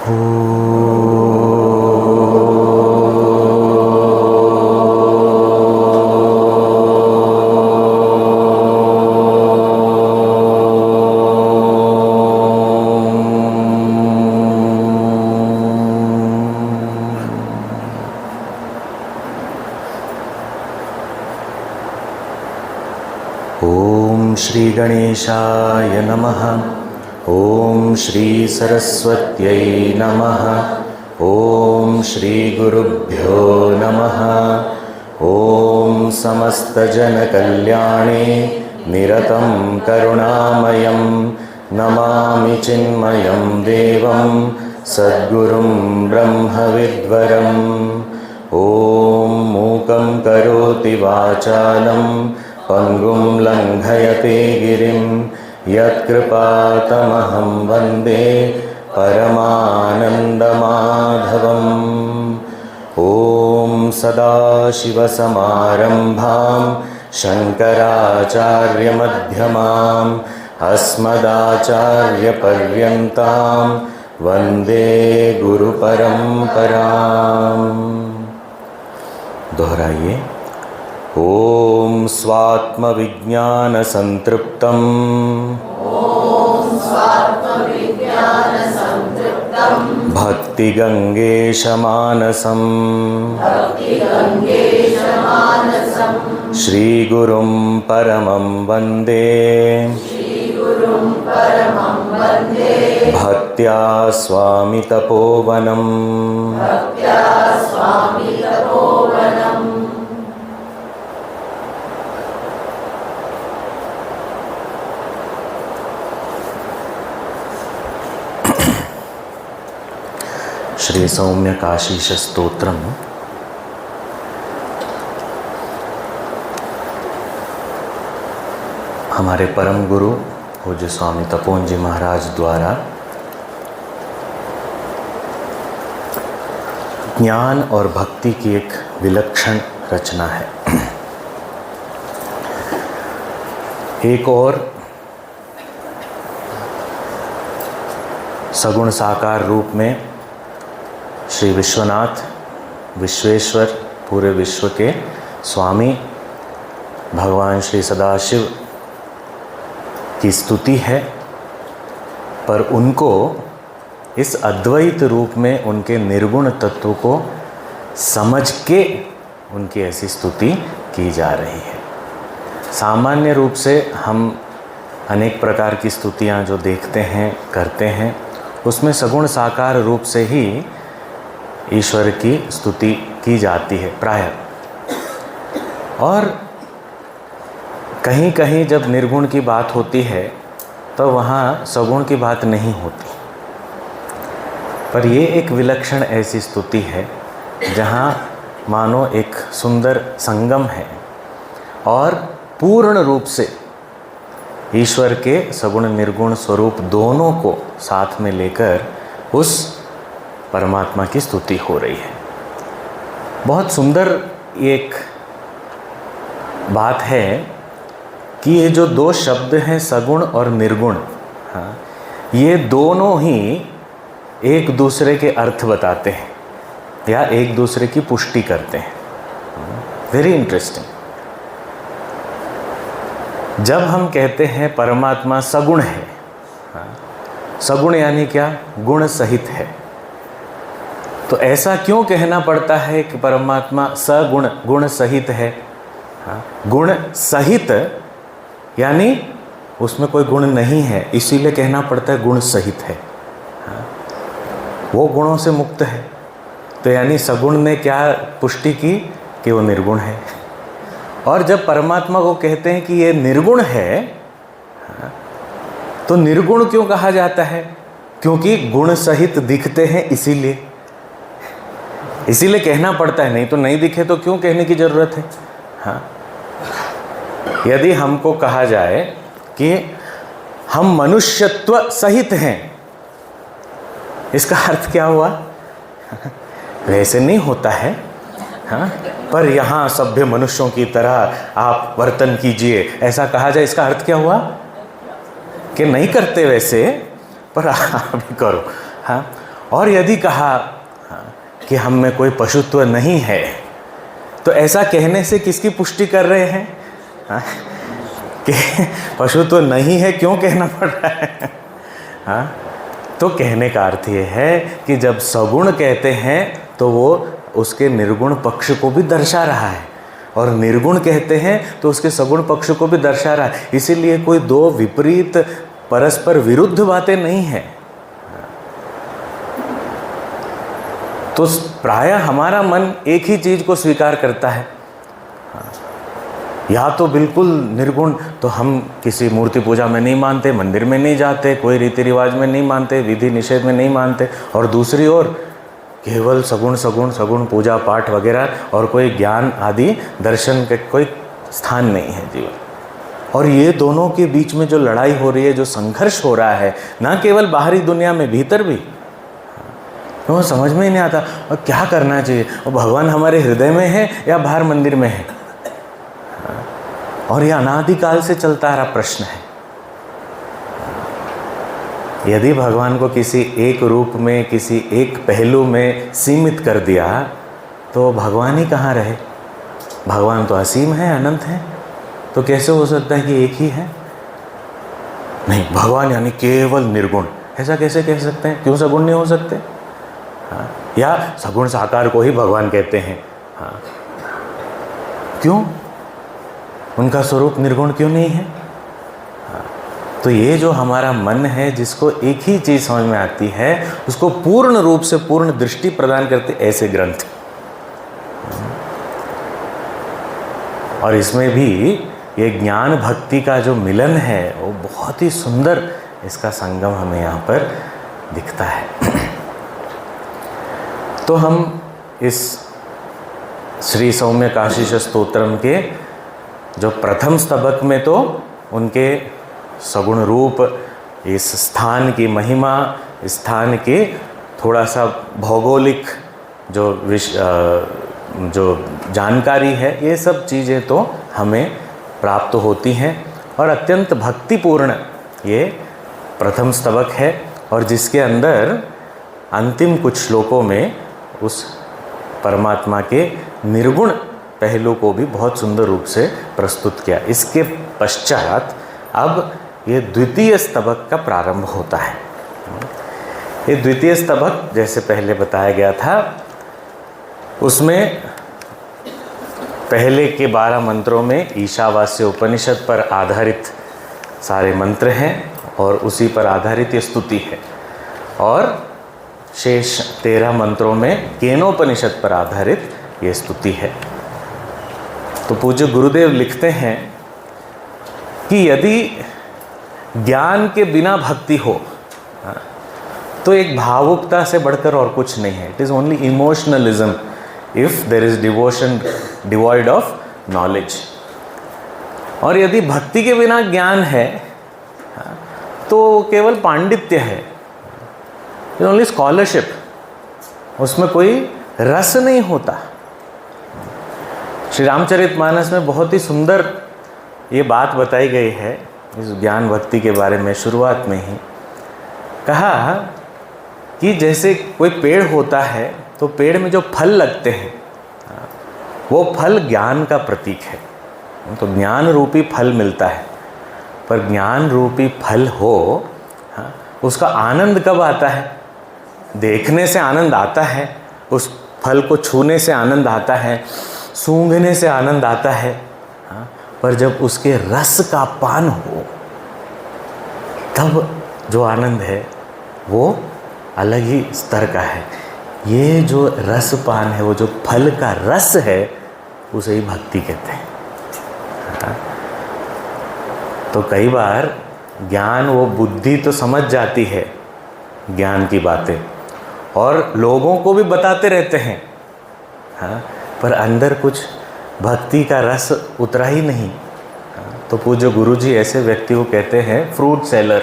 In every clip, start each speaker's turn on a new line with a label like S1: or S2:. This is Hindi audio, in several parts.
S1: ओम श्री गणेशाय नमः। ओम श्री सरस्वत्यै नमः। ओम श्री गुरुभ्यो नमः। ओम समस्त जन कल्याणे निरतं करुणामयं नमामि चिन्मयं देवं सद्गुरुं ब्रह्मविद्वरम्। ओम मूकं करोति वाचालं पंगुं लंघयते गिरिं यत्कृपातमहं वन्दे परमानन्दमाधवम्। ॐ सदाशिवसमारम्भां शङ्कराचार्यमध्यमाम् अस्मदाचार्यपर्यन्तां वन्दे गुरुपरम्पराम्। दोहराइए। ओम स्वात्मविज्ञानसंतृप्तं भक्तिगंगेशमानसं श्रीगुरुं परमं वन्दे भक्त्या स्वामी तपोवनम्। श्री सौम्य काशीश स्तोत्रम हमारे परम गुरु पूज्य स्वामी तपोवन जी महाराज द्वारा ज्ञान और भक्ति की एक विलक्षण रचना है। एक और सगुण साकार रूप में श्री विश्वनाथ विश्वेश्वर पूरे विश्व के स्वामी भगवान श्री सदाशिव की स्तुति है, पर उनको इस अद्वैत रूप में उनके निर्गुण तत्व को समझ के उनकी ऐसी स्तुति की जा रही है। सामान्य रूप से हम अनेक प्रकार की स्तुतियाँ जो देखते हैं करते हैं, उसमें सगुण साकार रूप से ही ईश्वर की स्तुति की जाती है प्रायः, और कहीं कहीं जब निर्गुण की बात होती है तो वहाँ सगुण की बात नहीं होती। पर ये एक विलक्षण ऐसी स्तुति है जहाँ मानो एक सुंदर संगम है और पूर्ण रूप से ईश्वर के सगुण निर्गुण स्वरूप दोनों को साथ में लेकर उस परमात्मा की स्तुति हो रही है। बहुत सुंदर एक बात है कि ये जो दो शब्द हैं सगुण और निर्गुण, हाँ, ये दोनों ही एक दूसरे के अर्थ बताते हैं या एक दूसरे की पुष्टि करते हैं। Very interesting. जब हम कहते हैं परमात्मा सगुण है, हाँ, सगुण यानी क्या? गुण सहित है। तो ऐसा क्यों कहना पड़ता है कि परमात्मा सगुण गुण सहित है? हाँ, गुण सहित यानी उसमें कोई गुण नहीं है, इसीलिए कहना पड़ता है गुण सहित है। हाँ, वो गुणों से मुक्त है। तो यानी सगुण ने क्या पुष्टि की कि वो निर्गुण है। और जब परमात्मा को कहते हैं कि ये निर्गुण है, हाँ, तो निर्गुण क्यों कहा जाता है? क्योंकि गुण सहित दिखते हैं, इसीलिए कहना पड़ता है। नहीं तो नहीं दिखे तो क्यों कहने की ज़रूरत है? हाँ, यदि हमको कहा जाए कि हम मनुष्यत्व सहित हैं, इसका अर्थ क्या हुआ? वैसे नहीं होता है। हाँ, पर यहाँ सभ्य मनुष्यों की तरह आप वर्तन कीजिए, ऐसा कहा जाए, इसका अर्थ क्या हुआ? कि नहीं करते वैसे, पर आप भी करो। हाँ, और यदि कहा कि हम में कोई पशुत्व नहीं है, तो ऐसा कहने से किसकी पुष्टि कर रहे हैं? कि पशुत्व नहीं है क्यों कहना पड़ रहा है? तो कहने का अर्थ ये है कि जब सगुण कहते हैं तो वो उसके निर्गुण पक्ष को भी दर्शा रहा है, और निर्गुण कहते हैं तो उसके सगुण पक्ष को भी दर्शा रहा है। इसीलिए कोई दो विपरीत परस्पर विरुद्ध बातें नहीं हैं। तो प्रायः हमारा मन एक ही चीज को स्वीकार करता है, या तो बिल्कुल निर्गुण, तो हम किसी मूर्ति पूजा में नहीं मानते, मंदिर में नहीं जाते, कोई रीति रिवाज में नहीं मानते, विधि निषेध में नहीं मानते, और दूसरी ओर केवल सगुण सगुण सगुण पूजा पाठ वगैरह, और कोई ज्ञान आदि दर्शन के कोई स्थान नहीं है जीवन। और ये दोनों के बीच में जो लड़ाई हो रही है, जो संघर्ष हो रहा है, ना केवल बाहरी दुनिया में, भीतर भी, तो समझ में ही नहीं आता और क्या करना चाहिए। और भगवान हमारे हृदय में है या बाहर मंदिर में है? और यह अनादिकाल से चलता आ रहा प्रश्न है। यदि भगवान को किसी एक रूप में, किसी एक पहलू में सीमित कर दिया, तो भगवान ही कहाँ रहे? भगवान तो असीम है, अनंत है, तो कैसे हो सकता है कि एक ही है? नहीं, भगवान यानी केवल निर्गुण, ऐसा कैसे कह सकते हैं? क्यों सगुण नहीं हो सकते? या सगुण साकार को ही भगवान कहते हैं, क्यों? उनका स्वरूप निर्गुण क्यों नहीं है? तो ये जो हमारा मन है, जिसको एक ही चीज समझ में आती है, उसको पूर्ण रूप से पूर्ण दृष्टि प्रदान करते ऐसे ग्रंथ। और इसमें भी ये ज्ञान भक्ति का जो मिलन है, वो बहुत ही सुंदर इसका संगम हमें यहाँ पर दिखता है। तो हम इस श्री सौम्य काशीश स्तोत्रम के जो प्रथम स्तबक में तो उनके सगुण रूप, इस स्थान की महिमा, स्थान के थोड़ा सा भौगोलिक जो जानकारी है, ये सब चीज़ें तो हमें प्राप्त होती हैं। और अत्यंत भक्तिपूर्ण ये प्रथम स्तबक है, और जिसके अंदर अंतिम कुछ श्लोकों में उस परमात्मा के निर्गुण पहलू को भी बहुत सुंदर रूप से प्रस्तुत किया। इसके पश्चात अब ये द्वितीय स्तबक का प्रारंभ होता है। ये द्वितीय स्तबक जैसे पहले बताया गया था, उसमें पहले के 12 मंत्रों में ईशावास्य उपनिषद पर आधारित सारे मंत्र हैं, और उसी पर आधारित ये स्तुति है। और शेष 13 मंत्रों में केनोपनिषद पर आधारित ये स्तुति है। तो पूज्य गुरुदेव लिखते हैं कि यदि ज्ञान के बिना भक्ति हो, तो एक भावुकता से बढ़कर और कुछ नहीं है। It is only इमोशनलिज्म if there is devotion devoid of knowledge. और यदि भक्ति के बिना ज्ञान है, तो केवल पांडित्य है, इट ओनली स्कॉलरशिप, उसमें कोई रस नहीं होता। श्री रामचरितमानस में बहुत ही सुंदर ये बात बताई गई है इस ज्ञान भक्ति के बारे में। शुरुआत में ही कहा कि जैसे कोई पेड़ होता है, तो पेड़ में जो फल लगते हैं, वो फल ज्ञान का प्रतीक है। तो ज्ञान रूपी फल मिलता है, पर ज्ञान रूपी फल हो, उसका आनंद कब आता है? देखने से आनंद आता है, उस फल को छूने से आनंद आता है, सूंघने से आनंद आता है, पर जब उसके रस का पान हो, तब जो आनंद है वो अलग ही स्तर का है। ये जो रस पान है, वो जो फल का रस है, उसे ही भक्ति कहते हैं। तो कई बार ज्ञान, वो बुद्धि तो समझ जाती है ज्ञान की बातें, और लोगों को भी बताते रहते हैं, पर अंदर कुछ भक्ति का रस उतरा ही नहीं। तो पूज्य गुरुजी ऐसे व्यक्ति को कहते हैं फ्रूट सेलर,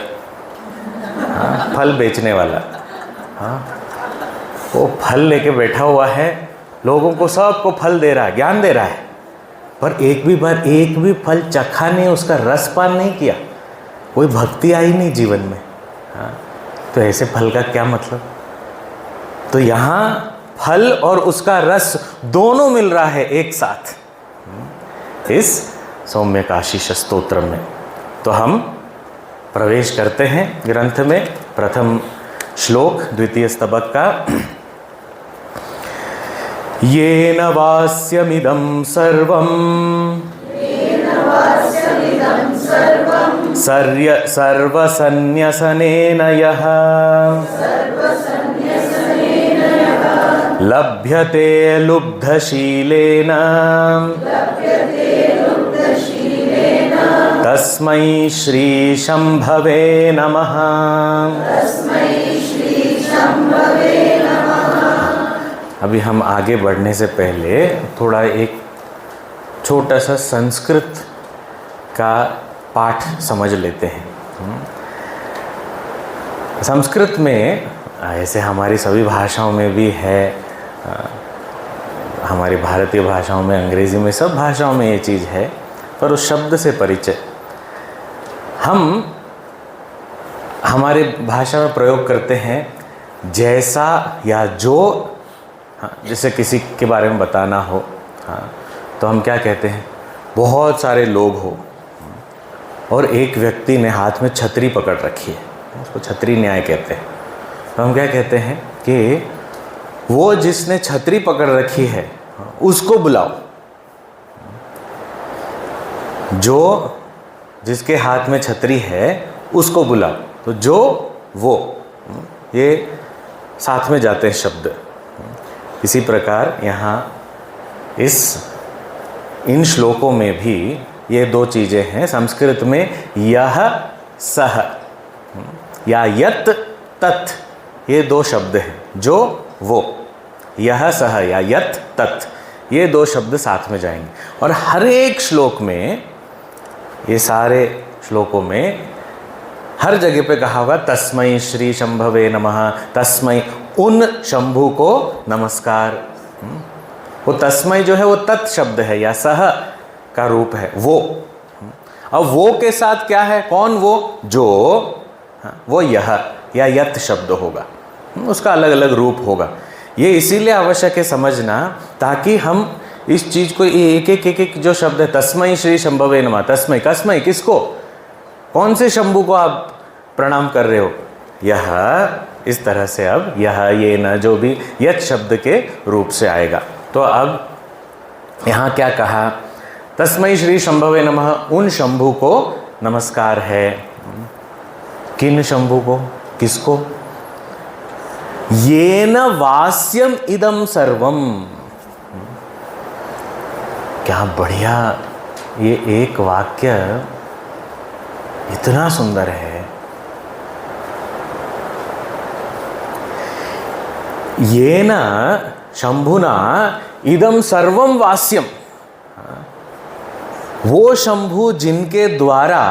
S1: फल बेचने वाला। वो फल लेके बैठा हुआ है, लोगों को सबको फल दे रहा है, ज्ञान दे रहा है, पर एक भी फल चखा नहीं, उसका रसपान नहीं किया, कोई भक्ति आई नहीं जीवन में। तो ऐसे फल का क्या मतलब? तो यहाँ फल और उसका रस दोनों मिल रहा है एक साथ इस सौम्यकाशीष स्तोत्र में। तो हम प्रवेश करते हैं ग्रंथ में। प्रथम श्लोक द्वितीय स्तबक का। येन वास्यमिदं सर्वं सर्वसन्न्यसनेन यः लभ्यते लुब्धशीलेन तस्मै श्री शंभवे नमः। अभी हम आगे बढ़ने से पहले थोड़ा एक छोटा सा संस्कृत का पाठ समझ लेते हैं। संस्कृत में ऐसे हमारी सभी भाषाओं में भी है, हमारी भारतीय भाषाओं में, अंग्रेजी में, सब भाषाओं में ये चीज़ है, पर उस शब्द से परिचय हम हमारी भाषा में प्रयोग करते हैं जैसा या जो। हाँ, जैसे किसी के बारे में बताना हो, हाँ, तो हम क्या कहते हैं, बहुत सारे लोग हो और एक व्यक्ति ने हाथ में छतरी पकड़ रखी है, उसको छतरी न्याय कहते हैं। तो हम क्या कहते हैं कि वो जिसने छतरी पकड़ रखी है उसको बुलाओ। जो जिसके हाथ में छतरी है उसको बुलाओ। तो जो वो, ये साथ में जाते हैं शब्द। इसी प्रकार यहाँ इन श्लोकों में भी ये दो चीज़ें हैं। संस्कृत में यह सह या यत तत्, ये दो शब्द हैं। जो वो, यह सह या यत तत्, ये दो शब्द साथ में जाएंगे। और हर एक श्लोक में, ये सारे श्लोकों में हर जगह पे कहा होगा तस्मै श्री शंभवे नमः, तस्मै, उन शंभु को नमस्कार। वो तस्मै जो है वो तत् शब्द है या सह का रूप है, वो। अब वो के साथ क्या है, कौन वो, जो, वो यह या यत शब्द होगा, उसका अलग अलग रूप होगा। ये इसीलिए आवश्यक है समझना, ताकि हम इस चीज़ को एक एक जो शब्द है, तस्मै श्री शंभवे नमः, तस्मै, कसमै, किसको, कौन से शंभु को आप प्रणाम कर रहे हो, यह, इस तरह से अब यह, ये, न, जो भी यत शब्द के रूप से आएगा। तो अब यहाँ क्या कहा, तस्मै श्री शंभवे नमः, उन शंभु को नमस्कार है। किन शंभु को, किसको, येन वास्यम इदम सर्वम। क्या बढ़िया, ये एक वाक्य इतना सुंदर है। येन शंभुना इदम सर्वम वास्यम, वो शंभु जिनके द्वारा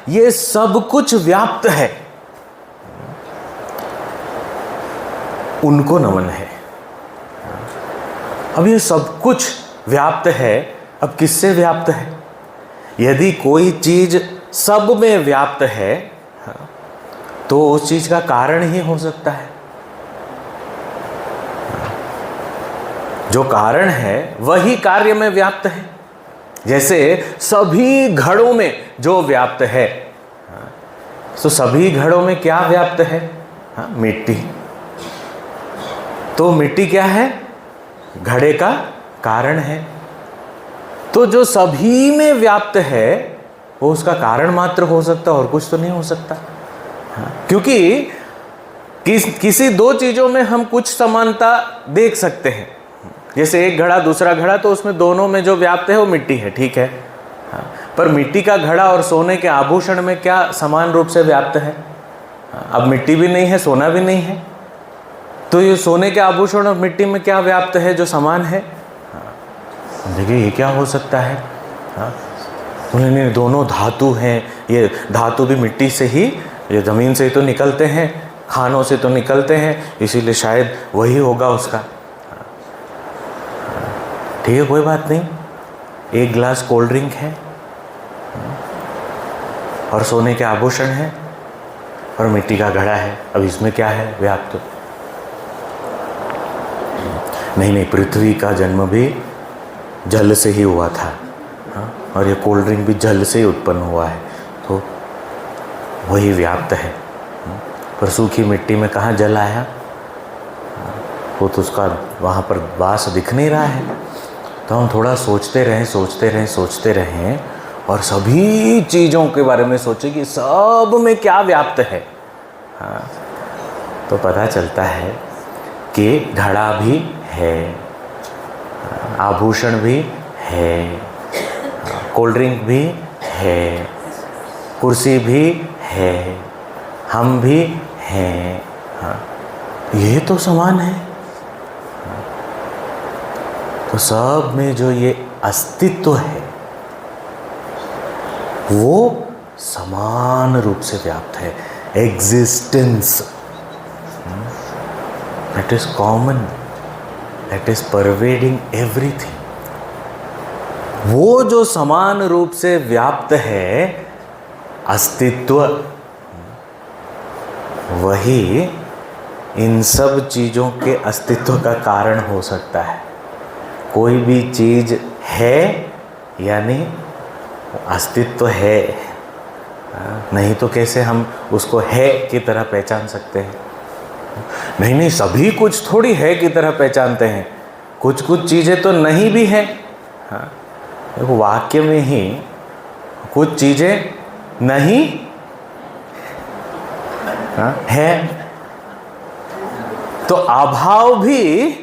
S1: ये सब कुछ व्याप्त है, उनको नमन है। अब ये सब कुछ व्याप्त है, अब किससे व्याप्त है? यदि कोई चीज सब में व्याप्त है तो उस चीज का कारण ही हो सकता है। जो कारण है वही कार्य में व्याप्त है। जैसे सभी घड़ों में जो व्याप्त है, तो सभी घड़ों में क्या व्याप्त है? मिट्टी। तो मिट्टी क्या है? घड़े का कारण है। तो जो सभी में व्याप्त है वो उसका कारण मात्र हो सकता, और कुछ तो नहीं हो सकता। क्योंकि किसी दो चीजों में हम कुछ समानता देख सकते हैं। जैसे एक घड़ा दूसरा घड़ा, तो उसमें दोनों में जो व्याप्त है वो मिट्टी है, ठीक है। पर मिट्टी का घड़ा और सोने के आभूषण में क्या समान रूप से व्याप्त है? अब मिट्टी भी नहीं है, सोना भी नहीं है, तो ये सोने के आभूषण और मिट्टी में क्या व्याप्त है जो समान है? देखिए ये क्या हो सकता है? बोले नहीं, दोनों धातु हैं। ये धातु भी मिट्टी से ही, ये ज़मीन से ही तो निकलते हैं, खानों से तो निकलते हैं, इसीलिए शायद वही होगा उसका। ठीक है, कोई बात नहीं। एक गिलास कोल्ड ड्रिंक है और सोने के आभूषण है और मिट्टी का घड़ा है, अब इसमें क्या है व्याप्त? नहीं, पृथ्वी का जन्म भी जल से ही हुआ था, हाँ, और ये कोल्ड ड्रिंक भी जल से ही उत्पन्न हुआ है, तो वही व्याप्त है। पर सूखी मिट्टी में कहाँ जल आया? वो तो उसका वहाँ पर वास दिख नहीं रहा है। तो हम थोड़ा सोचते रहें और सभी चीज़ों के बारे में सोचें कि सब में क्या व्याप्त है। हाँ, तो पता चलता है कि घड़ा भी है, आभूषण भी है, कोल्ड ड्रिंक भी है, कुर्सी भी है, हम भी हैं। हाँ, ये तो समान है। तो सब में जो ये अस्तित्व है वो समान रूप से व्याप्त है। Existence, that is common, that is pervading everything. वो जो समान रूप से व्याप्त है अस्तित्व, वही इन सब चीज़ों के अस्तित्व का कारण हो सकता है। कोई भी चीज़ है यानी अस्तित्व है, नहीं तो कैसे हम उसको है की तरह पहचान सकते हैं? नहीं, सभी कुछ थोड़ी है की तरह पहचानते हैं, कुछ चीज़ें तो नहीं भी हैं। हाँ, देखो वाक्य में ही कुछ चीज़ें नहीं है, तो अभाव भी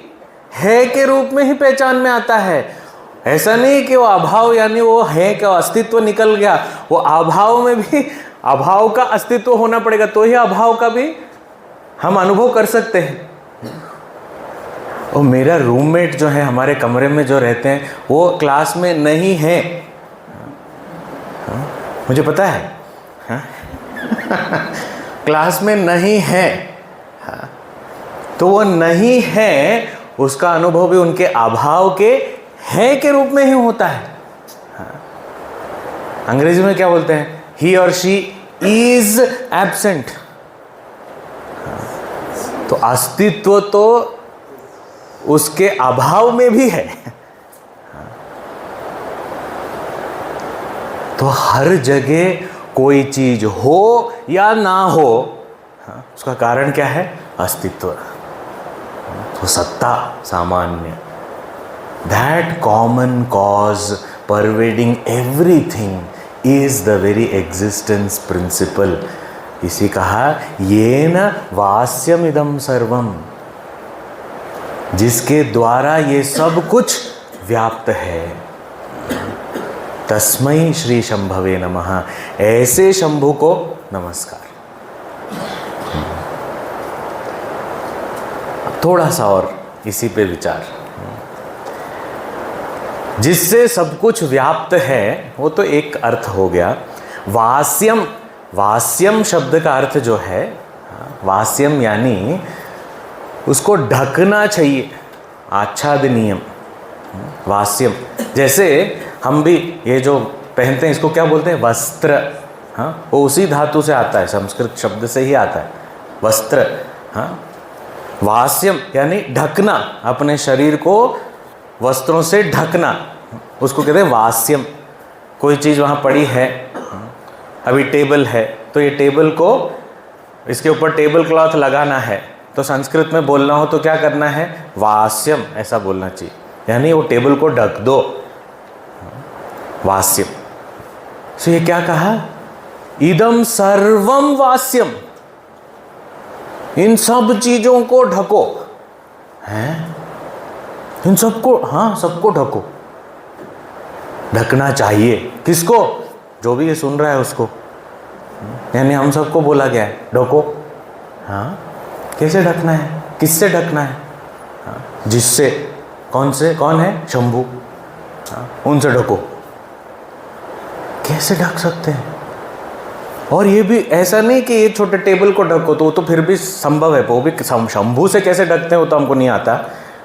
S1: है के रूप में ही पहचान में आता है। ऐसा नहीं कि वो अभाव यानी वो है क्या अस्तित्व निकल गया, वो अभाव में भी अभाव का अस्तित्व होना पड़ेगा, तो ही अभाव का भी हम अनुभव कर सकते हैं। और मेरा रूममेट जो है, हमारे कमरे में जो रहते हैं, वो क्लास में नहीं है, मुझे पता है, क्लास में नहीं है, तो वो नहीं है, उसका अनुभव भी उनके अभाव के है के रूप में ही होता है। अंग्रेजी में क्या बोलते हैं? ही और शी इज एब्सेंट। तो अस्तित्व तो उसके अभाव में भी है। तो हर जगह कोई चीज हो या ना हो, उसका कारण क्या है? अस्तित्व। तो सत्ता सामान्य, that common cause pervading everything is the very existence principle. इसी कहा येन वास्यमिदं सर्वम, जिसके द्वारा ये सब कुछ व्याप्त है। तस्मै श्री शंभवे नमः, ऐसे शंभु को नमस्कार। थोड़ा सा और इसी पे विचार, जिससे सब कुछ व्याप्त है, वो तो एक अर्थ हो गया। वास्यम, वास्यम शब्द का अर्थ जो है, वास्यम यानी उसको ढकना चाहिए, आच्छादनीयम, वास्यम। जैसे हम भी ये जो पहनते हैं इसको क्या बोलते हैं? वस्त्र। हाँ, वो उसी धातु से आता है, संस्कृत शब्द से ही आता है, वस्त्र। हाँ, वास्यम यानी ढकना, अपने शरीर को वस्त्रों से ढकना, उसको कहते हैं वास्यम। कोई चीज़ वहाँ पड़ी है, अभी टेबल है, तो ये टेबल को, इसके ऊपर टेबल क्लॉथ लगाना है, तो संस्कृत में बोलना हो तो क्या करना है? वास्यम, ऐसा बोलना चाहिए, यानी वो टेबल को ढक दो, वास्यम। तो ये क्या कहा? इदम सर्वम वास्यम, इन सब चीजों को ढको। हैं? इन सबको, हाँ, सबको ढको, ढकना चाहिए। किसको? जो भी ये सुन रहा है उसको, यानी हम सबको बोला गया है ढको। हाँ, कैसे ढकना है? किससे ढकना है? हाँ, जिससे, कौन से? कौन है? शंभु। हाँ, उनसे ढको। कैसे ढक सकते हैं? और ये भी ऐसा नहीं कि ये छोटे टेबल को ढको, तो वो तो फिर भी संभव है, वो भी शंभू से कैसे ढकते हैं वो तो हमको नहीं आता।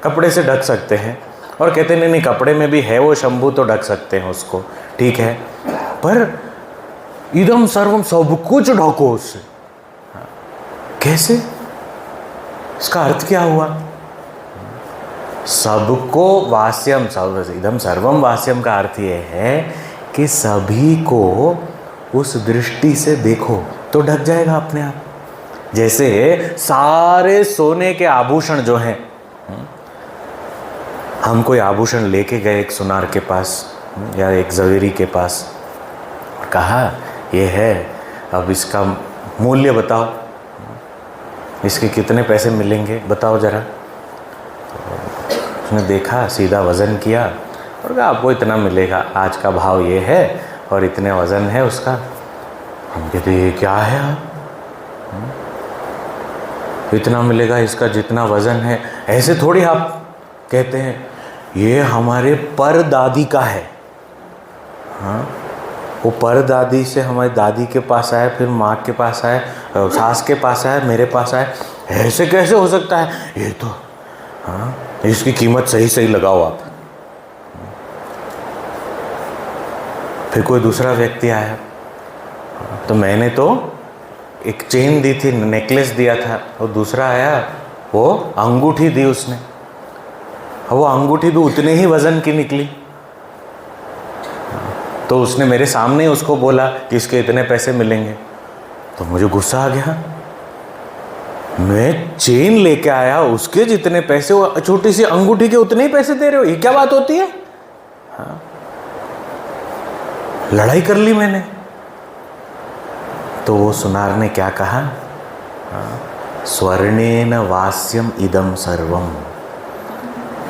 S1: कपड़े से ढक सकते हैं, और कहते हैं नहीं कपड़े में भी है वो शंभू, तो ढक सकते हैं उसको, ठीक है। पर इदम सर्वम, सब कुछ ढको उससे, कैसे? इसका अर्थ क्या हुआ? सबको वास्यम, इदम सर्वम वास्यम का अर्थ ये है कि सभी को उस दृष्टि से देखो तो ढक जाएगा अपने आप। जैसे सारे सोने के आभूषण जो हैं, हम कोई आभूषण लेके गए एक सुनार के पास या एक जवेरी के पास, कहा ये है, अब इसका मूल्य बताओ, इसके कितने पैसे मिलेंगे बताओ जरा। उसने देखा, सीधा वज़न किया और कहा आपको इतना मिलेगा, आज का भाव ये है और इतने वज़न है उसका। हम कहते ये क्या है आप, इतना मिलेगा इसका जितना वज़न है। ऐसे थोड़ी आप कहते हैं, ये हमारे परदादी का है। हाँ, वो परदादी से हमारी दादी के पास आया, फिर माँ के पास आया, सास के पास आया, मेरे पास आया, ऐसे कैसे हो सकता है? ये तो हाँ, इसकी कीमत सही सही लगाओ आप। फिर कोई दूसरा व्यक्ति आया, तो मैंने तो एक चेन दी थी, नेकलेस दिया था, और दूसरा आया वो अंगूठी दी उसने, और वो अंगूठी भी उतने ही वज़न की निकली। तो उसने मेरे सामने उसको बोला कि इसके इतने पैसे मिलेंगे। तो मुझे गुस्सा आ गया, मैं चेन लेके आया, उसके जितने पैसे, वो छोटी सी अंगूठी के उतने ही पैसे दे रहे हो, ये क्या बात होती है? हाँ, लड़ाई कर ली मैंने। तो वो सुनार ने क्या कहा? स्वर्णेन वास्यम इदम सर्वम।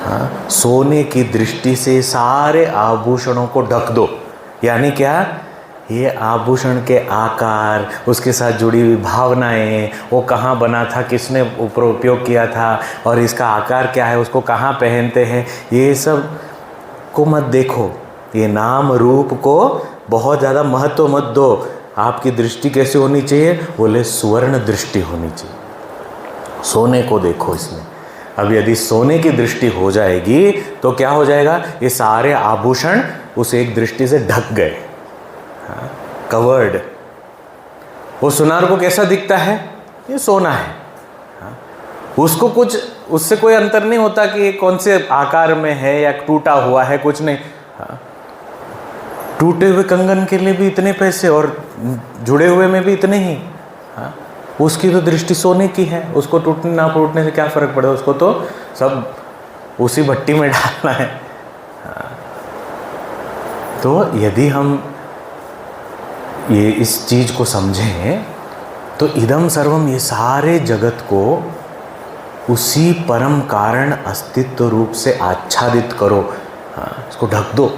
S1: हाँ, सोने की दृष्टि से सारे आभूषणों को ढक दो। यानी क्या? ये आभूषण के आकार, उसके साथ जुड़ी हुई भावनाएं, वो कहाँ बना था, किसने ऊपर उपयोग किया था, और इसका आकार क्या है, उसको कहाँ पहनते हैं, ये सब को मत देखो। ये नाम रूप को बहुत ज़्यादा महत्व मत दो। आपकी दृष्टि कैसे होनी चाहिए? बोले स्वर्ण दृष्टि होनी चाहिए। सोने को देखो इसमें। अब यदि सोने की दृष्टि हो जाएगी तो क्या हो जाएगा? ये सारे आभूषण उस एक दृष्टि से ढक गए, कवर्ड। वो सुनार को कैसा दिखता है? ये सोना है। उसको कुछ, उससे कोई अंतर नहीं होता कि ये कौन से आकार में है या टूटा हुआ है, कुछ नहीं। टूटे हुए कंगन के लिए भी इतने पैसे और जुड़े हुए में भी इतने ही। उसकी तो दृष्टि सोने की है, उसको टूटने ना टूटने से क्या फ़र्क पड़े, उसको तो सब उसी भट्टी में डालना है। तो यदि हम ये इस चीज़ को समझें तो इदम सर्वम, ये सारे जगत को उसी परम कारण अस्तित्व रूप से आच्छादित करो, इसको ढक दो।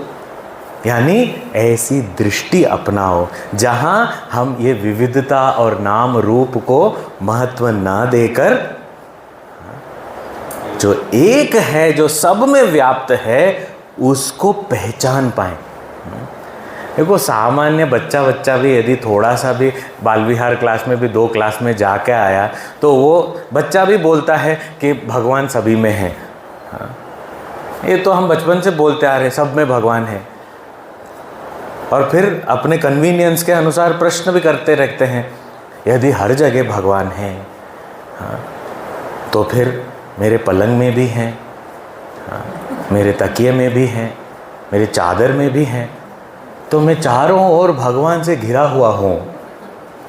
S1: यानी ऐसी दृष्टि अपनाओ जहाँ हम ये विविधता और नाम रूप को महत्व ना देकर जो एक है, जो सब में व्याप्त है, उसको पहचान पाएं। देखो, सामान्य बच्चा भी यदि थोड़ा सा भी बाल विहार क्लास में भी 2 क्लास में जाके आया तो वो बच्चा भी बोलता है कि भगवान सभी में है। ये तो हम बचपन से बोलते आ रहे, सब में भगवान है। और फिर अपने कन्वीनियंस के अनुसार प्रश्न भी करते रहते हैं, यदि हर जगह भगवान है तो फिर मेरे पलंग में भी हैं, मेरे तकिए में भी हैं, मेरे चादर में भी हैं, तो मैं चारों ओर भगवान से घिरा हुआ हूँ,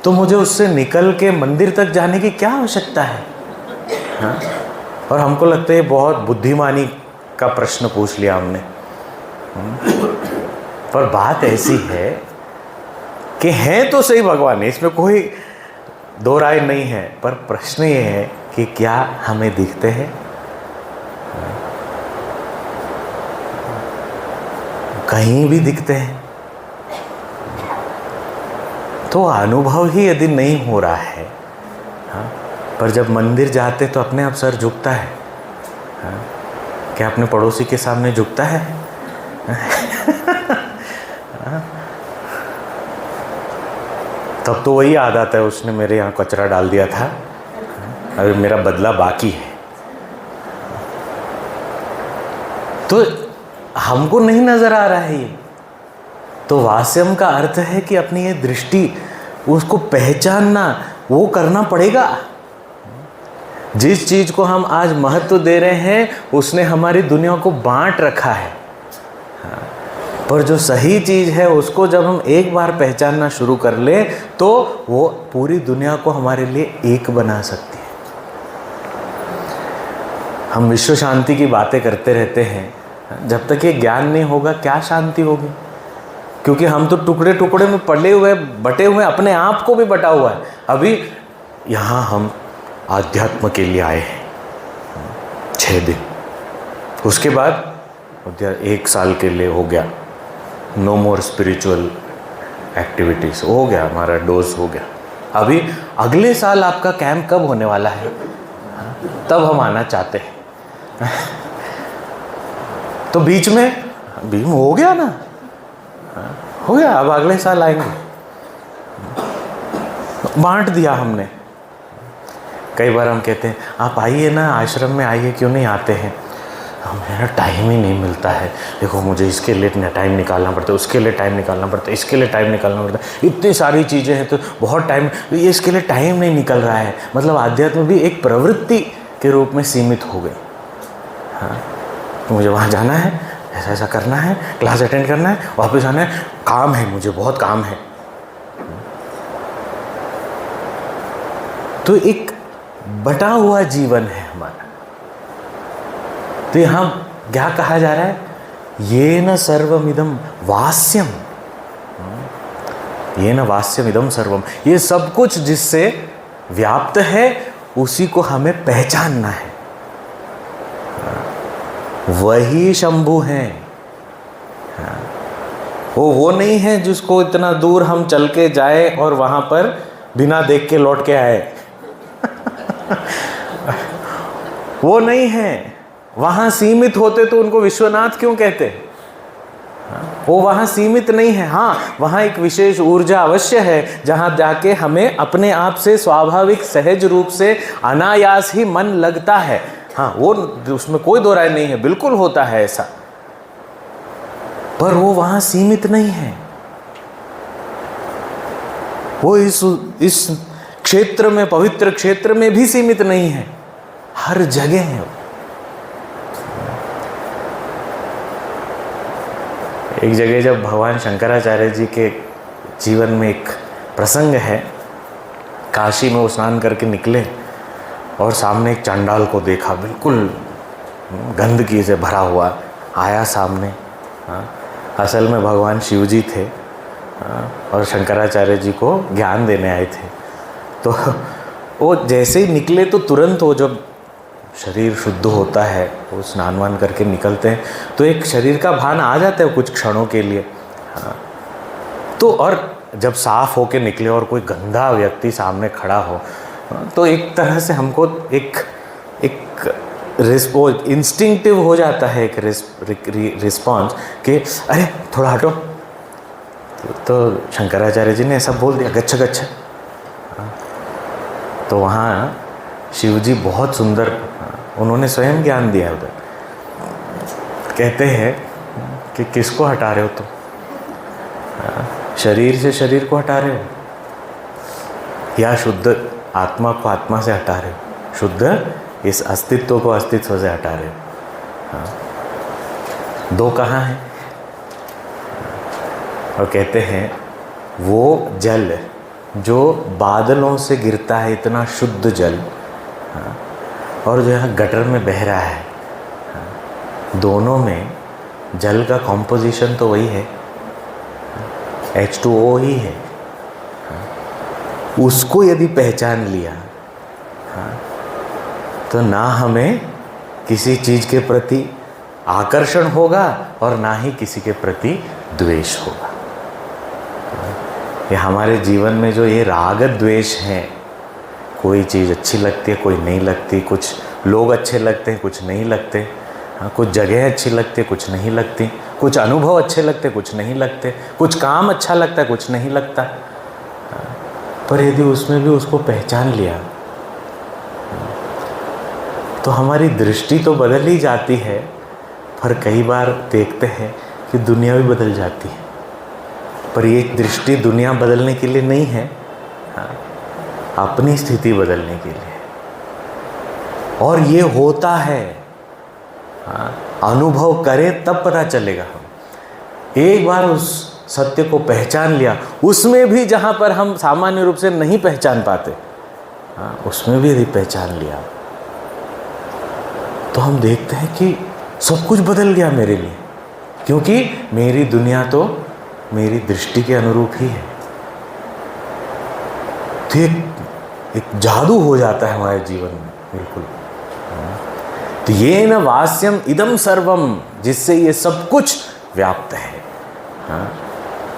S1: तो मुझे उससे निकल के मंदिर तक जाने की क्या आवश्यकता है? और हमको लगता है बहुत बुद्धिमानी का प्रश्न पूछ लिया हमने। पर बात ऐसी है कि हैं तो सही भगवान है, इसमें कोई दो राय नहीं है, पर प्रश्न ये है कि क्या हमें दिखते हैं? कहीं भी दिखते हैं? तो अनुभव ही यदि नहीं हो रहा है, पर जब मंदिर जाते तो अपने आप सर झुकता है। क्या अपने पड़ोसी के सामने झुकता है? तब तो वही याद आता है, उसने मेरे यहाँ कचरा डाल दिया था, अभी मेरा बदला बाकी है। तो हमको नहीं नजर आ रहा है ये। तो वास्यम का अर्थ है कि अपनी ये दृष्टि, उसको पहचानना, वो करना पड़ेगा। जिस चीज़ को हम आज महत्व दे रहे हैं उसने हमारी दुनिया को बांट रखा है। पर जो सही चीज़ है उसको जब हम एक बार पहचानना शुरू कर लें तो वो पूरी दुनिया को हमारे लिए एक बना सकती है। हम विश्व शांति की बातें करते रहते हैं, जब तक ये ज्ञान नहीं होगा क्या शांति होगी? क्योंकि हम तो टुकड़े टुकड़े में पड़े हुए, बटे हुए, अपने आप को भी बटा हुआ है। अभी यहाँ हम आध्यात्म के लिए आए हैं 6 दिन, उसके बाद 1 साल के लिए हो गया नो मोर स्पिरिचुअल एक्टिविटीज़, हो गया, हमारा डोज हो गया। अभी अगले साल आपका कैंप कब होने वाला है? तब हम आना चाहते हैं। तो बीच में हो गया ना, हो गया, अब अगले साल आएंगे। बांट दिया हमने। कई बार हम कहते हैं आप आइए ना, आश्रम में आइए, क्यों नहीं आते हैं? मेरा टाइम ही नहीं मिलता है, देखो मुझे इसके लिए टाइम निकालना पड़ता है, उसके लिए टाइम निकालना पड़ता है, इसके लिए टाइम निकालना पड़ता है, इतनी सारी चीज़ें हैं तो बहुत टाइम, ये इसके लिए टाइम नहीं निकल रहा है। मतलब आध्यात्म भी एक प्रवृत्ति के रूप में सीमित हो गई। हाँ, तो मुझे वहाँ जाना है, ऐसा ऐसा करना है, क्लास अटेंड करना है, वापस आना है, काम है, मुझे बहुत काम है। तो एक बटा हुआ जीवन है हमारा। तो यहाँ क्या कहा जा रहा है? ये न सर्वमिदम वास्यम, ये न वास्यम इदम सर्वम, ये सब कुछ जिससे व्याप्त है उसी को हमें पहचानना है। वही शंभु हैं। वो नहीं है जिसको इतना दूर हम चल के जाए और वहां पर बिना देख के लौट के आए। वो नहीं है। वहां सीमित होते तो उनको विश्वनाथ क्यों कहते? वो वहां सीमित नहीं है। हाँ, वहां एक विशेष ऊर्जा अवश्य है जहां जाके हमें अपने आप से स्वाभाविक सहज रूप से अनायास ही मन लगता है। हाँ, वो उसमें कोई दो राय नहीं है, बिल्कुल होता है ऐसा। पर वो वहां सीमित नहीं है। वो इस क्षेत्र में, पवित्र क्षेत्र में भी सीमित नहीं है, हर जगह है वो। एक जगह जब भगवान शंकराचार्य जी के जीवन में एक प्रसंग है, काशी में वो स्नान करके निकले और सामने एक चांडाल को देखा, बिल्कुल गंदगी से भरा हुआ आया सामने। असल में भगवान शिव जी थे और शंकराचार्य जी को ज्ञान देने आए थे। तो वो जैसे ही निकले तो तुरंत वो जब शरीर शुद्ध होता है, वो स्नान वान करके निकलते हैं तो एक शरीर का भान आ जाता है कुछ क्षणों के लिए। तो और जब साफ होके निकले और कोई गंदा व्यक्ति सामने खड़ा हो तो एक तरह से हमको एक इंस्टिंक्टिव हो जाता है, एक रिस्पॉन्स कि अरे थोड़ा हटो। तो शंकराचार्य जी ने ऐसा बोल दिया, गच्छ गच्छ। तो वहाँ शिव जी बहुत सुंदर, उन्होंने स्वयं ज्ञान दिया उधर। कहते हैं कि किसको हटा रहे हो तुम? शरीर से शरीर को हटा रहे हो या शुद्ध आत्मा को आत्मा से हटा रहे हो? शुद्ध इस अस्तित्व को अस्तित्व से हटा रहे हो। दो कहाँ हैं? और कहते हैं वो जल जो बादलों से गिरता है, इतना शुद्ध जल, और जो यहाँ गटर में बह रहा है, दोनों में जल का कॉम्पोजिशन तो वही है, H2O ही है। उसको यदि पहचान लिया तो ना हमें किसी चीज़ के प्रति आकर्षण होगा और ना ही किसी के प्रति द्वेष होगा। ये हमारे जीवन में जो ये राग द्वेष हैं, कोई चीज़ अच्छी लगती है, कोई नहीं लगती, कुछ लोग अच्छे लगते हैं, कुछ नहीं लगते, कुछ जगह अच्छी लगती है, कुछ नहीं लगती, कुछ अनुभव अच्छे लगते, कुछ नहीं लगते, कुछ काम अच्छा लगता है, कुछ नहीं लगता। पर यदि उसमें भी उसको पहचान लिया तो हमारी दृष्टि तो बदल ही जाती है। पर कई बार देखते हैं कि दुनिया भी बदल जाती है, पर ये दृष्टि दुनिया बदलने के लिए नहीं है, अपनी स्थिति बदलने के लिए। और ये होता है। हाँ, अनुभव करें तब पता चलेगा। हम एक बार उस सत्य को पहचान लिया, उसमें भी जहाँ पर हम सामान्य रूप से नहीं पहचान पाते, हाँ, उसमें भी यदि पहचान लिया तो हम देखते हैं कि सब कुछ बदल गया मेरे लिए, क्योंकि मेरी दुनिया तो मेरी दृष्टि के अनुरूप ही है। तो एक जादू हो जाता है हमारे जीवन में, बिल्कुल। तो ये न वास्यम इदम सर्वम, जिससे ये सब कुछ व्याप्त है, हाँ,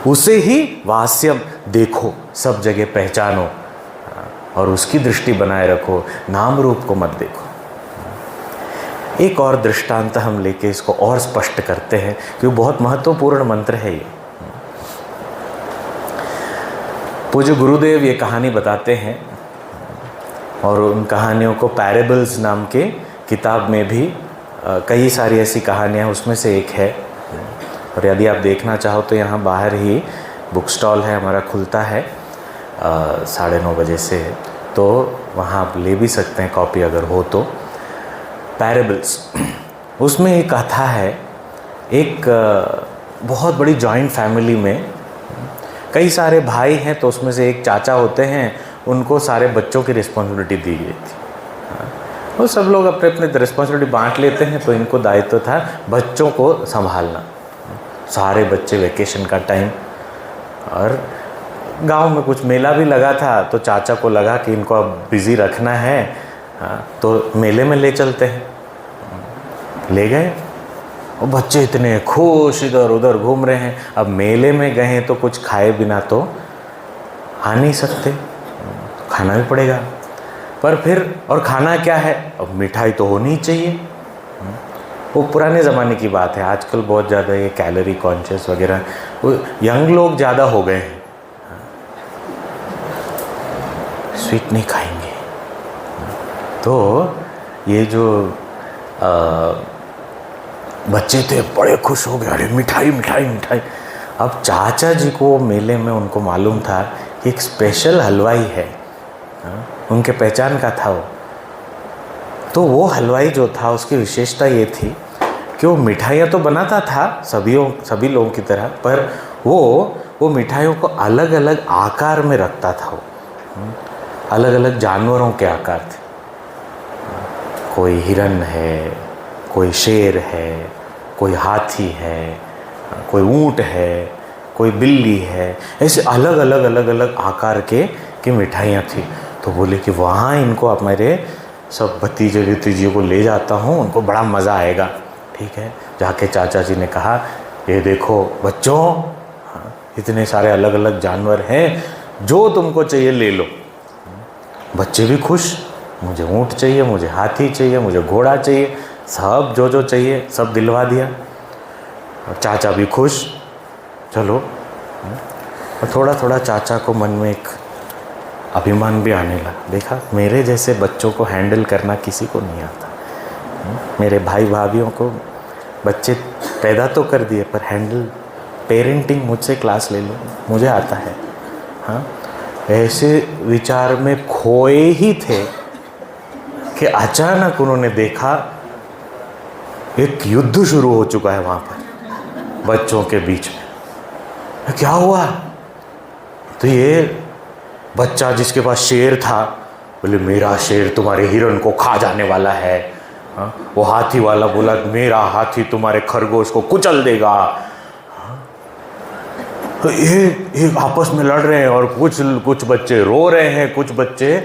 S1: उसे ही वास्यम देखो, सब जगह पहचानो, हाँ, और उसकी दृष्टि बनाए रखो, नाम रूप को मत देखो। एक और दृष्टांत हम लेके इसको और स्पष्ट करते हैं, क्योंकि बहुत महत्वपूर्ण मंत्र है ये। पूज्य गुरुदेव ये कहानी बताते हैं, और उन कहानियों को पैरेबल्स नाम के किताब में भी कई सारी ऐसी कहानियाँ, उसमें से एक है। और यदि आप देखना चाहो तो यहाँ बाहर ही बुक स्टॉल है हमारा, खुलता है 9:30 बजे से, तो वहाँ आप ले भी सकते हैं कॉपी अगर हो तो। पैरेबल्स, उसमें एक कथा है, एक बहुत बड़ी जॉइंट फैमिली में कई सारे भाई हैं, तो उसमें से एक चाचा होते हैं, उनको सारे बच्चों की रिस्पॉन्सिबिलिटी दी गई थी। वो सब लोग अपने अपने रिस्पॉन्सिबिलिटी बांट लेते हैं, तो इनको दायित्व था बच्चों को संभालना। सारे बच्चे वेकेशन का टाइम, और गांव में कुछ मेला भी लगा था, तो चाचा को लगा कि इनको अब बिज़ी रखना है, तो मेले में ले चलते हैं। ले गए, और बच्चे इतने खुश इधर उधर घूम रहे हैं। अब मेले में गए हैं तो कुछ खाए बिना तो आ नहीं सकते, खाना भी पड़ेगा। पर फिर, और खाना क्या है, अब मिठाई तो होनी ही चाहिए। वो पुराने ज़माने की बात है, आजकल बहुत ज़्यादा ये कैलोरी कॉन्शियस वगैरह, वो यंग लोग ज़्यादा हो गए हैं, स्वीट नहीं खाएंगे। तो ये जो बच्चे थे बड़े खुश हो गए, अरे मिठाई मिठाई मिठाई। अब चाचा जी को मेले में उनको मालूम था कि एक स्पेशल हलवाई है, उनके पहचान का था वो। तो वो हलवाई जो था, उसकी विशेषता ये थी कि वो मिठाइयाँ तो बनाता था सभी लोगों की तरह, पर वो मिठाइयों को अलग अलग आकार में रखता था। वो अलग अलग जानवरों के आकार थे, कोई हिरन है, कोई शेर है, कोई हाथी है, कोई ऊँट है, कोई बिल्ली है, ऐसे अलग अलग अलग अलग आकार की मिठाइयाँ थी। तो बोले कि वहाँ इनको आप मेरे सब भतीजे भतीजियों को ले जाता हूँ, उनको बड़ा मज़ा आएगा। ठीक है, जाके चाचा जी ने कहा, ये देखो बच्चों, इतने सारे अलग अलग जानवर हैं, जो तुमको चाहिए ले लो। बच्चे भी खुश, मुझे ऊँट चाहिए, मुझे हाथी चाहिए, मुझे घोड़ा चाहिए, सब जो चाहिए सब दिलवा दिया। और चाचा भी खुश, चलो। और थोड़ा थोड़ा चाचा को मन में एक अभिमान भी आने लगा, देखा मेरे जैसे बच्चों को हैंडल करना किसी को नहीं आता। मेरे भाई भाभीयों को बच्चे पैदा तो कर दिए, पर हैंडल पेरेंटिंग मुझसे क्लास ले लो, मुझे आता है। हाँ, ऐसे विचार में खोए ही थे कि अचानक उन्होंने देखा एक युद्ध शुरू हो चुका है वहाँ पर बच्चों के बीच में। क्या हुआ? तो ये बच्चा जिसके पास शेर था बोले, मेरा शेर तुम्हारे हिरन को खा जाने वाला है। हाँ? वो हाथी वाला बोला, मेरा हाथी तुम्हारे खरगोश को कुचल देगा। हाँ? तो ये आपस में लड़ रहे हैं, और कुछ बच्चे रो रहे हैं, कुछ बच्चे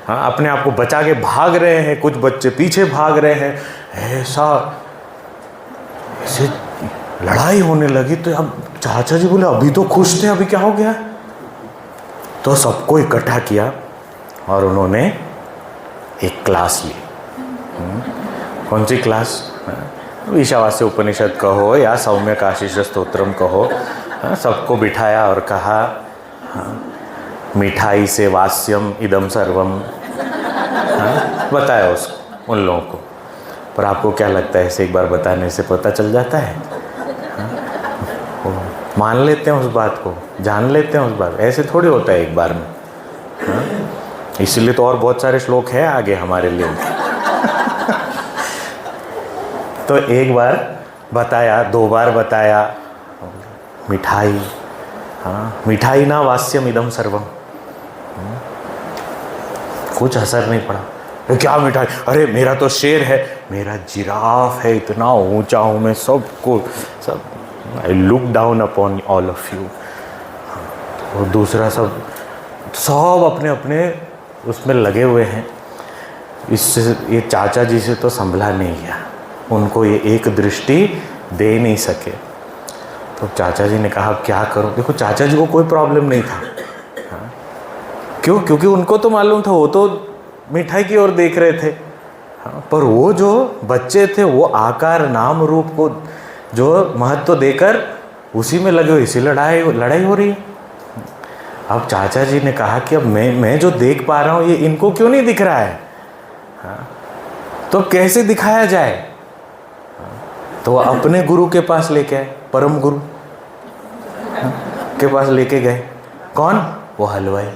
S1: अपने आप को बचा के भाग रहे हैं, कुछ बच्चे पीछे भाग रहे हैं। ऐसे लड़ाई होने लगी। तो अब चाचा जी बोले, अभी तो खुश थे, अभी क्या हो गया? तो सबको इकट्ठा किया और उन्होंने एक क्लास ली। कौन सी क्लास? ईशावास्य उपनिषद कहो या सौम्य काशीश स्तोत्रम कहो। सबको बिठाया और कहा, मिठाई से वास्यम इदम सर्वम। बताया उसको, उन लोगों को। पर आपको क्या लगता है, ऐसे एक बार बताने से पता चल जाता है? मान लेते हैं उस बात को, जान लेते हैं उस बात, ऐसे थोड़ी होता है एक बार में। इसलिए तो और बहुत सारे श्लोक हैं आगे हमारे लिए। तो एक बार बताया, 2 बार बताया, मिठाई, हाँ मिठाई ना वास्यम इदम सर्वम, कुछ असर नहीं पड़ा। ये क्या मिठाई, अरे मेरा तो शेर है, मेरा जिराफ है, इतना ऊंचा हूँ मैं, सबको सब, I look down upon all of you. और दूसरा सब अपने अपने उसमें लगे हुए हैं। इससे ये चाचा जी से तो संभला नहीं गया, उनको ये एक दृष्टि दे नहीं सके। तो चाचा जी ने कहा क्या करूं। देखो चाचा जी को कोई प्रॉब्लम नहीं था, हाँ? क्यों? क्योंकि उनको तो मालूम था, वो तो मिठाई की ओर देख रहे थे, हाँ? पर वो जो बच्चे थे वो आकार नाम रूप को जो महत्व देकर उसी में लगे हुए, इसी लड़ाई हो रही है। अब चाचा जी ने कहा कि अब मैं जो देख पा रहा हूँ ये इनको क्यों नहीं दिख रहा है, हाँ? तो कैसे दिखाया जाए? तो अपने गुरु के पास लेके आए, परम गुरु के पास लेके गए। कौन? वो हलवाई।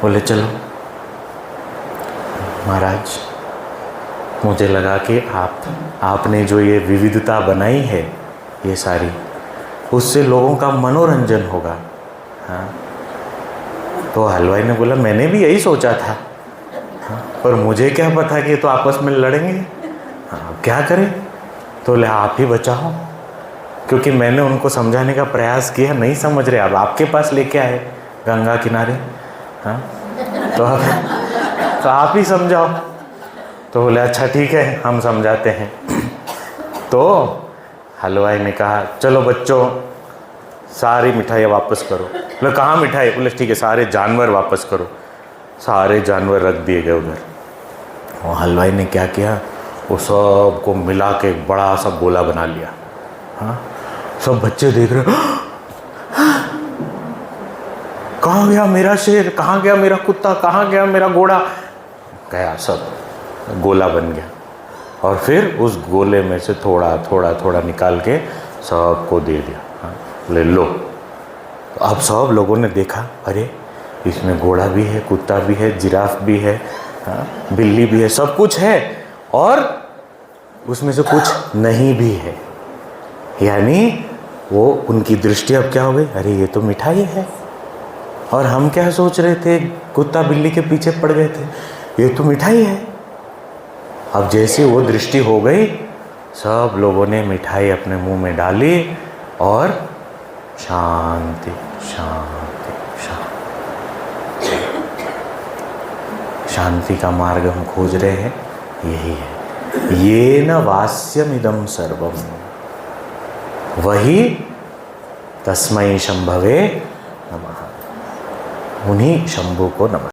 S1: बोले चलो महाराज, मुझे लगा कि आपने जो ये विविधता बनाई है ये सारी, उससे लोगों का मनोरंजन होगा, हाँ? तो हलवाई ने बोला मैंने भी यही सोचा था, हाँ? पर मुझे क्या पता कि तो आपस में लड़ेंगे, हाँ? क्या करें? तो बोले आप ही बचाओ, क्योंकि मैंने उनको समझाने का प्रयास किया, नहीं समझ रहे, अब आपके पास लेके आए गंगा किनारे, हाँ? तो आप ही समझाओ। तो बोले अच्छा ठीक है हम समझाते हैं। तो हलवाई ने कहा चलो बच्चों सारी मिठाई वापस करो। बोले कहाँ मिठाई? बोले ठीक है सारे जानवर वापस करो। सारे जानवर रख दिए गए उधर। और हलवाई ने क्या किया, वो सब को मिला के एक बड़ा सा गोला बना लिया, हाँ? सब बच्चे देख रहे, कहाँ गया मेरा शेर, कहाँ गया मेरा कुत्ता, कहाँ गया मेरा घोड़ा? गया, सब गोला बन गया। और फिर उस गोले में से थोड़ा थोड़ा थोड़ा निकाल के सबको दे दिया, हाँ? ले लो। तो अब सब लोगों ने देखा, अरे इसमें घोड़ा भी है, कुत्ता भी है, जिराफ भी है, हाँ? बिल्ली भी है, सब कुछ है, और उसमें से कुछ नहीं भी है। यानी वो उनकी दृष्टि अब क्या हो गई, अरे ये तो मिठाई है। और हम क्या सोच रहे थे, कुत्ता बिल्ली के पीछे पड़ गए थे, ये तो मिठाई है। अब जैसे वो दृष्टि हो गई, सब लोगों ने मिठाई अपने मुंह में डाली और शांति शांति शांति। शांति का मार्ग हम खोज रहे हैं, यही है। ये न वास्यमिदं सर्वम, वही तस्मै शंभवे नमः, उन्हीं शंभु को नमः।